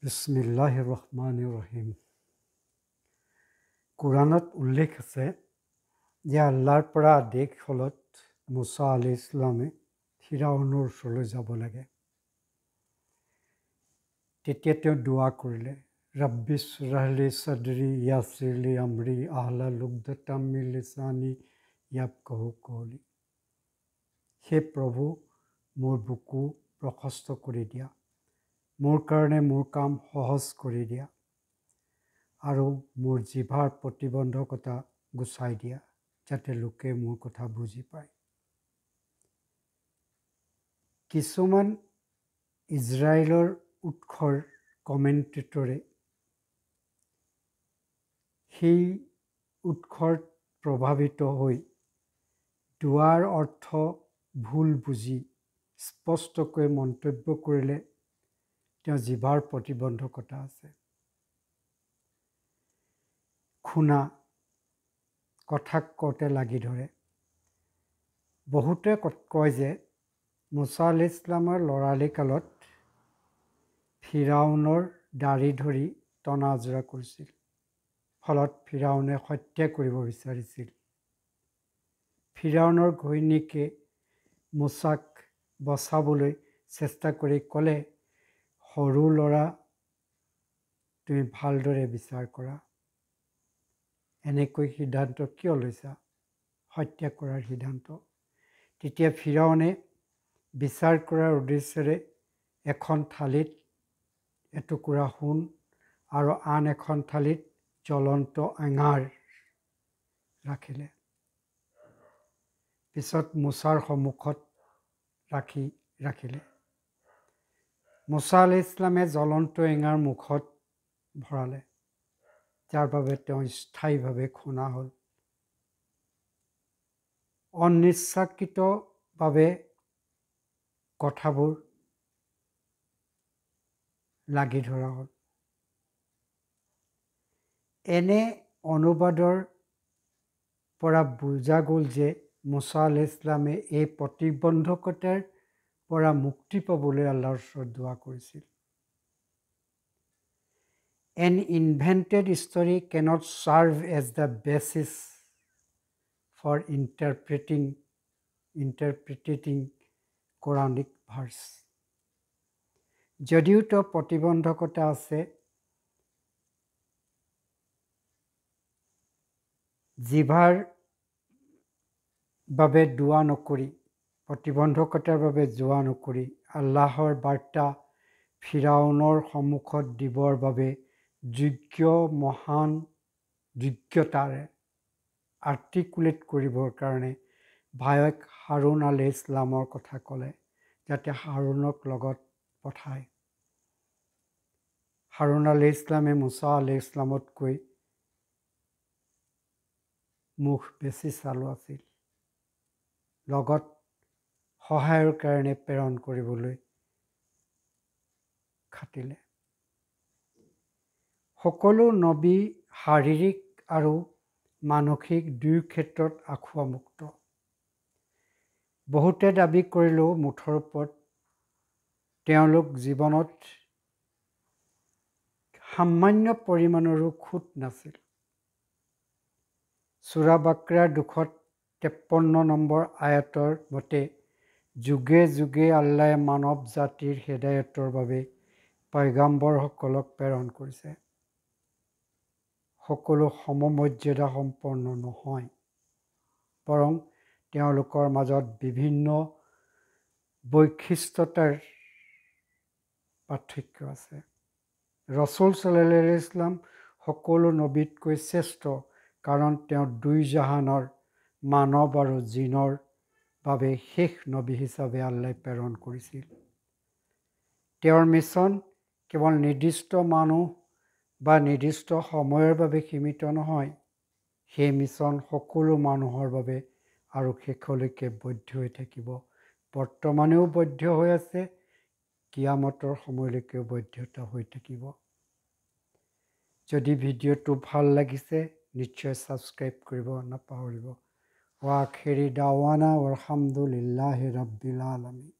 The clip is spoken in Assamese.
বিসমিল্লাহিৰ ৰহমানিৰ ৰহিম। কোৰাণত উল্লেখ আছে যে আল্লাহৰ পৰা আদেশ ফলত মুছা আলাইহিছ ইছলামে ফিৰাউনৰ ওচৰলৈ যাব লাগে। তেতিয়া তেওঁ দোৱা কৰিলে, ৰাব্বি ইশৰাহ লি ছাদৰি য়াছিৰ লি আমৰি আহলাল উকদাতাম মিন লিছানি ইয়াফকাহু কওলি। হে প্ৰভু, মোৰ বুকু প্ৰশস্ত কৰি দিয়া, মোৰ কাৰণে মোৰ কাম সহজ কৰি দিয়া আৰু মোৰ জিভাৰ প্ৰতিবন্ধকতা গুচাই দিয়া, যাতে লোকে মোৰ কথা বুজি পায়। কিছুমান ইজৰাইলৰ উৎসৰ কমেণ্টেটৰে সেই উৎসৰ প্ৰভাৱিত হৈ দোৱাৰ অৰ্থ ভুল বুজি স্পষ্টকৈ মন্তব্য কৰিলে তেওঁ জিভাৰ প্ৰতিবন্ধকতা আছে। খুনা কথাক কওঁতে লাগি ধৰে। বহুতে কয় যে মুছা আলাইহিছ ইছলামৰ ল'ৰালি কালত ফিৰাউনৰ দাড়ি ধৰি টনা আজোৰা কৰিছিল, ফলত ফিৰাউনে হত্যা কৰিব বিচাৰিছিল। ফিৰাউনৰ ঘৈণীয়েকে মুছাক বচাবলৈ চেষ্টা কৰি ক'লে, সৰু ল'ৰা, তুমি ভালদৰে বিচাৰ কৰা, এনেকৈ সিদ্ধান্ত কিয় লৈছা, হত্যা কৰাৰ সিদ্ধান্ত। তেতিয়া ফিৰাউনে বিচাৰ কৰাৰ উদ্দেশ্যেৰে এখন থালিত এটুকুৰা সোণ আৰু আন এখন থালিত জ্বলন্ত এঙাৰ ৰাখিলে। পিছত মুছাৰ সন্মুখত ৰাখিলে। মুছা আলাইহিছ ইছলামে জ্বলন্ত এঙাৰ মুখত ভৰালে, যাৰ বাবে তেওঁ স্থায়ীভাৱে খুনা হ'ল। অনিচ্ছাকৃতভাৱে কথাবোৰ লাগি ধৰা হ'ল। এনে অনুবাদৰ পৰা বুজা গ'ল যে মুছা আলাইহিছ ইছলামে এই প্ৰতিবন্ধকতাৰ পৰা মুক্তি পাবলৈ আল্লাহৰ ওচৰত দোৱা কৰিছিল। An invented story cannot serve as the basis for interpreting Quranic verse. যদিও তেওঁ প্ৰতিবন্ধকতা আছে, জিভাৰ বাবে দোৱা নকৰি, প্ৰতিবন্ধকতাৰ বাবে দোৱা নকৰি আল্লাহৰ বাৰ্তা ফিৰাউনৰ সন্মুখত দিবৰ বাবে মহান যোগ্যতাৰে আৰ্টিকুলেট কৰিবৰ কাৰণে ভায়েক হাৰুন আলাইহিছ ইছলামৰ কথা ক'লে, যাতে হাৰুনক লগত পঠায়। হাৰুন আলাইহিছ ইছলামে মুছা আলাইহিছ ইছলামতকৈ মুখ বেছি চালু আছিল, লগত সহায়ৰ কাৰণে প্ৰেৰণ কৰিবলৈ খাটিলে। সকলো নবী শাৰীৰিক আৰু মানসিক দুয়ো ক্ষেত্ৰত আঁসোৱামুক্ত। বহুতে দাবী কৰিলেও মুঠৰ ওপৰত তেওঁলোক জীৱনত সামান্য পৰিমাণৰো খুঁত নাছিল। সূৰা বাকাৰাৰ 253 নম্বৰ আয়াতৰ মতে, যুগে যুগে আল্লাহে মানৱ জাতিৰ হেদায়তৰ বাবে পয়গম্বৰসকলক প্ৰেৰণ কৰিছে। সকলো সমমৰ্যাদা সম্পন্ন নহয়, বৰং তেওঁলোকৰ মাজত বিভিন্ন বৈশিষ্ট্যতাৰ পাৰ্থক্য আছে। ৰাছূল ছাল্লাল্লাহু আলাইহি ওয়াসাল্লাম সকলো নবীতকৈ শ্ৰেষ্ঠ, কাৰণ তেওঁ দুই জাহানৰ মানৱ আৰু জিনৰ বাবে শেষ নবী হিচাপে আল্লাহে প্ৰেৰণ কৰিছিল। তেওঁৰ মিছন কেৱল নিৰ্দিষ্ট মানুহ বা নিৰ্দিষ্ট সময়ৰ বাবে সীমিত নহয়, সেই মিছন সকলো মানুহৰ বাবে আৰু শেষলৈকে বৈধ হৈ থাকিব। বৰ্তমানেও বৈধ হৈ আছে, কিয়ামতৰ সময়লৈকেও বৈধতা হৈ থাকিব। যদি ভিডিঅ'টো ভাল লাগিছে নিশ্চয় ছাবস্ক্ৰাইব কৰিব নাপাহৰিব। ৱা আখিৰি দাৱানা আলহামদুলিল্লাহি ৰাব্বিল আলামিন।